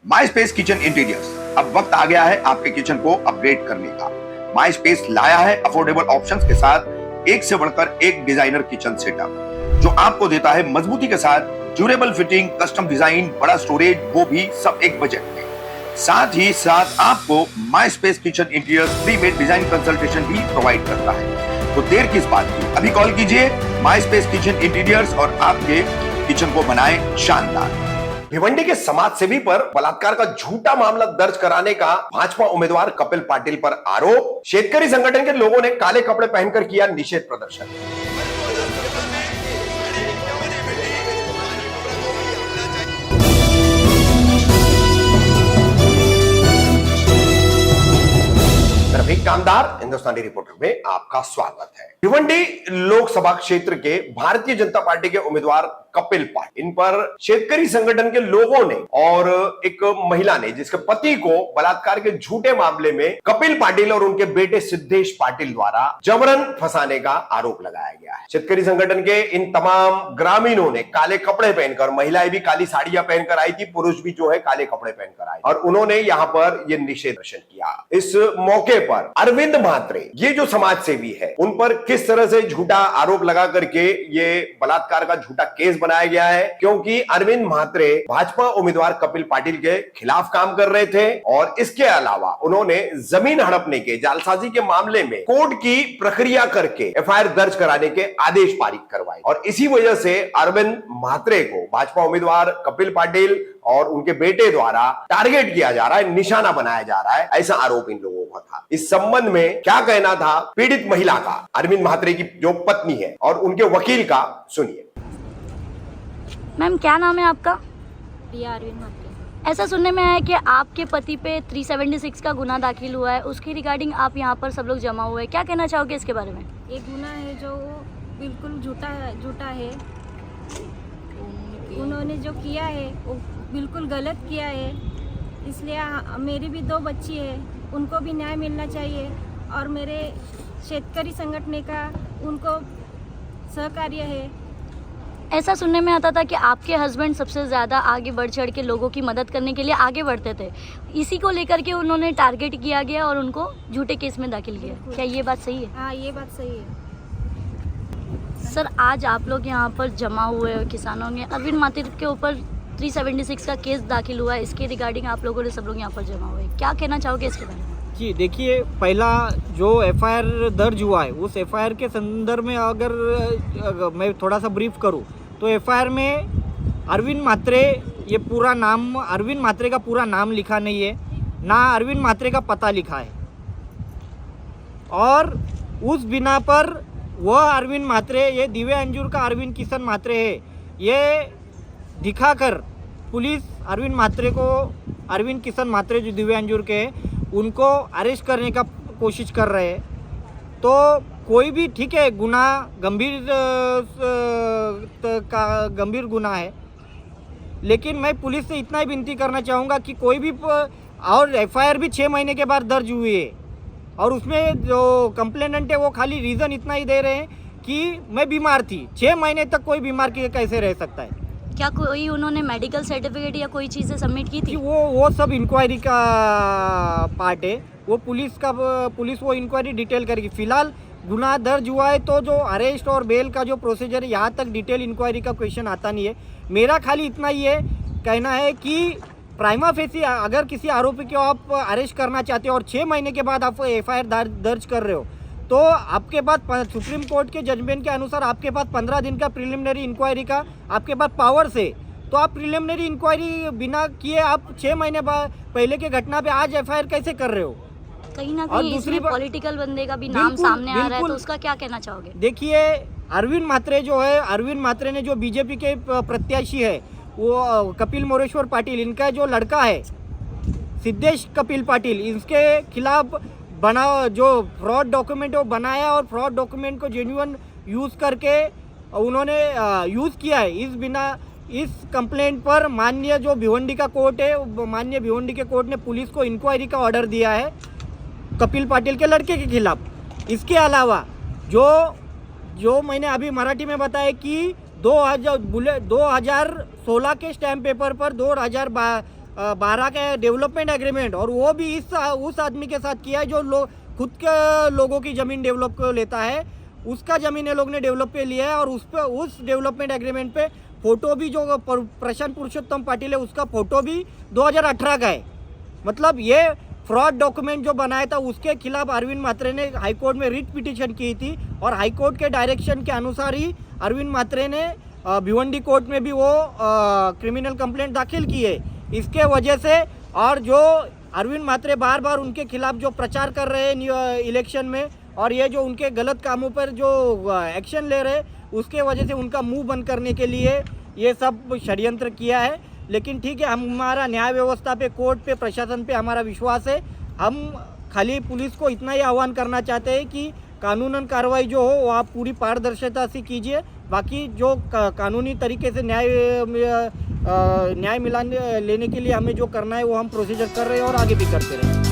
माई space kitchen interiors, अब वक्त आ गया है आपके किचन को अपग्रेड करने का। माई स्पेस लाया है अफोर्डेबल ऑप्शंस के साथ एक से बढ़कर एक डिजाइनर किचन सेटअप जो आपको देता है मजबूती के साथ ड्यूरेबल फिटिंग, कस्टम डिजाइन, बड़ा स्टोरेज, वो भी सब एक बजट में। साथ ही साथ आपको माई स्पेस किचन इंटीरियर्स फ्री में डिजाइन कंसल्टेशन भी प्रोवाइड करता है। तो देर किस बात की, अभी कॉल कीजिए माई स्पेस किचन इंटीरियर्स और आपके किचन को बनाए शानदार। भिवंडी के समाज सेवी पर बलात्कार का झूठा मामला दर्ज कराने का भाजपा उम्मीदवार कपिल पाटिल पर आरोप। शेतकरी संगठन के लोगों ने काले कपड़े पहनकर किया निषेध प्रदर्शन। रफीक कामदार, हिंदुस्तानी रिपोर्टर में आपका स्वागत है। भिवंडी लोकसभा क्षेत्र के भारतीय जनता पार्टी के उम्मीदवार कपिल पाटिल, इन पर शेतकरी संगठन के लोगों ने और एक महिला ने, जिसके पति को बलात्कार के झूठे मामले में कपिल पाटिल और उनके बेटे सिद्धेश पाटिल द्वारा जबरन फंसाने का आरोप लगाया गया है। शेतकरी संगठन के इन तमाम ग्रामीणों ने काले कपड़े पहनकर, महिलाएं भी काली साड़ियां पहनकर आई थी, पुरुष भी जो है काले कपड़े पहनकर आए और उन्होंने यहाँ पर यह निषेध प्रदर्शन किया। इस मौके पर अरविंद म्हात्रे, ये जो समाज सेवी है, उन पर किस तरह से झूठा आरोप लगा करके ये बलात्कार का झूठा केस बनाया गया है, क्योंकि अरविंद म्हात्रे भाजपा उम्मीदवार कपिल पाटिल के खिलाफ काम कर रहे थे और इसके अलावा उन्होंने जमीन हड़पने के, जालसाजी के मामले में कोर्ट की प्रक्रिया करके एफआईआर दर्ज कराने के आदेश पारित करवाए और इसी वजह से अरविंद म्हात्रे को भाजपा उम्मीदवार कपिल पाटिल और उनके बेटे द्वारा टारगेट किया जा रहा है, निशाना बनाया जा रहा है, ऐसा आरोप इन लोगों का था। इस संबंध में क्या कहना था पीड़ित महिला का, अरविंद म्हात्रे की जो पत्नी है, और उनके वकील का, सुनिए। मैम, क्या नाम है आपका? प्रिया अरविंद म्हात्रे। ऐसा सुनने में आया कि आपके पति पे 376 का गुना दाखिल हुआ है, उसकी रिगार्डिंग आप यहाँ पर सब लोग जमा हुए हैं, क्या कहना चाहोगे इसके बारे में? ये गुना है जो बिल्कुल झूठा है। उन्होंने जो किया है वो बिल्कुल गलत किया है, इसलिए मेरी भी 2 बच्ची है, उनको भी न्याय मिलना चाहिए और मेरे शेतकरी संगठन का उनको सहकार्य है। ऐसा सुनने में आता था कि आपके हस्बैंड सबसे ज़्यादा आगे बढ़ चढ़ के लोगों की मदद करने के लिए आगे बढ़ते थे, इसी को लेकर के उन्होंने टारगेट किया गया और उनको झूठे केस में दाखिल किया, क्या ये बात सही है? हाँ, ये बात सही है। सर, आज आप लोग यहाँ पर जमा हुए हो किसानों ने, अरविंद म्हात्रे के ऊपर 376 का केस दाखिल हुआ है, इसके रिगार्डिंग आप लोगों ने सब लोग यहाँ पर जमा हुए, क्या कहना चाहोगे इसके बारे में? जी देखिए, पहला जो एफआईआर दर्ज हुआ है उस एफआईआर के संदर्भ में अगर मैं थोड़ा सा ब्रीफ करूं तो एफआईआर में अरविंद म्हात्रे, ये पूरा नाम, अरविंद म्हात्रे का पूरा नाम लिखा नहीं है, ना अरविंद म्हात्रे का पता लिखा है और उस बिना पर वह अरविंद म्हात्रे, ये दिव्य अंजुर का अरविंद किशन म्हात्रे है, ये दिखाकर पुलिस अरविंद म्हात्रे को, अरविंद किशन म्हात्रे जो दिव्य अंजुर के हैं, उनको अरेस्ट करने का कोशिश कर रहे हैं। तो कोई भी, ठीक है, गुना गंभीर गुना है, लेकिन मैं पुलिस से इतना ही विनती करना चाहूँगा कि कोई भी, और एफआईआर भी 6 महीने के बाद दर्ज हुई है और उसमें जो कंप्लेनेंट है वो खाली रीज़न इतना ही दे रहे हैं कि मैं बीमार थी। 6 महीने तक कोई बीमार कैसे रह सकता है? क्या कोई उन्होंने मेडिकल सर्टिफिकेट या कोई चीज़ें सबमिट की थी? वो सब इंक्वायरी का पार्ट है, वो पुलिस वो इंक्वायरी डिटेल करेगी। फिलहाल गुनाह दर्ज हुआ है तो जो अरेस्ट और बेल का जो प्रोसीजर है, यहाँ तक डिटेल इंक्वायरी का क्वेश्चन आता नहीं है। मेरा खाली इतना ही है कहना है कि प्राइमा फेसी अगर किसी आरोपी को आप अरेस्ट करना चाहते हो और 6 महीने के बाद आप एफआईआर दर्ज कर रहे हो तो आपके पास सुप्रीम कोर्ट के जजमेंट के अनुसार आपके पास 15 दिन का प्रिलिमिनरी इंक्वायरी का आपके पास पावर्स है। तो आप प्रिलिमिनरी इंक्वायरी बिना किए आप 6 महीने बाद पहले के घटना पे आज एफआईआर कैसे कर रहे हो? कहीं ना कहीं इसमें पॉलिटिकल बंदे का भी नाम सामने आ रहा है, तो उसका क्या कहना चाहोगे? देखिए, अरविंद म्हात्रे जो है, अरविंद म्हात्रे ने जो बीजेपी के प्रत्याशी है वो कपिल मोरेश्वर पाटिल, इनका जो लड़का है सिद्धेश कपिल पाटिल, इसके खिलाफ बना जो फ्रॉड डॉक्यूमेंट वो बनाया और फ्रॉड डॉक्यूमेंट को जेन्युइन यूज़ करके उन्होंने यूज़ किया है। इस कंप्लेंट पर माननीय जो भिवंडी का कोर्ट है, माननीय भिवंडी के कोर्ट ने पुलिस को इंक्वायरी का ऑर्डर दिया है कपिल पाटिल के लड़के के खिलाफ। इसके अलावा जो मैंने अभी मराठी में बताया कि 2016 के स्टैम्प पेपर पर 12 का डेवलपमेंट एग्रीमेंट, और वो भी उस आदमी के साथ किया है जो खुद के लोगों की ज़मीन डेवलप लेता है, उसका ज़मीन ये लोग ने डेवलप पे लिया है। और उस डेवलपमेंट एग्रीमेंट पे फ़ोटो भी जो प्रशांत पुरुषोत्तम पाटिल है उसका फ़ोटो भी 2018 का है। मतलब ये फ्रॉड डॉक्यूमेंट जो बनाया था उसके खिलाफ अरविंद म्हात्रे ने हाईकोर्ट में रिट पिटीशन की थी, और हाईकोर्ट के डायरेक्शन के अनुसार ही अरविंद म्हात्रे ने भिवंडी कोर्ट में भी वो क्रिमिनल कंप्लेंट दाखिल की है। इसके वजह से, और जो अरविंद म्हात्रे बार बार उनके खिलाफ जो प्रचार कर रहे हैं इलेक्शन में, और ये जो उनके गलत कामों पर जो एक्शन ले रहे हैं उसके वजह से उनका मुंह बंद करने के लिए ये सब षड्यंत्र किया है। लेकिन ठीक है, हमारा न्याय व्यवस्था पे, कोर्ट पे, प्रशासन पे हमारा विश्वास है। हम खाली पुलिस को इतना ही आह्वान करना चाहते हैं कि कानूनन कार्रवाई जो हो वो आप पूरी पारदर्शिता से कीजिए। बाकी जो कानूनी तरीके से न्याय लेने के लिए हमें जो करना है वो हम प्रोसीजर कर रहे हैं और आगे भी करते रहें।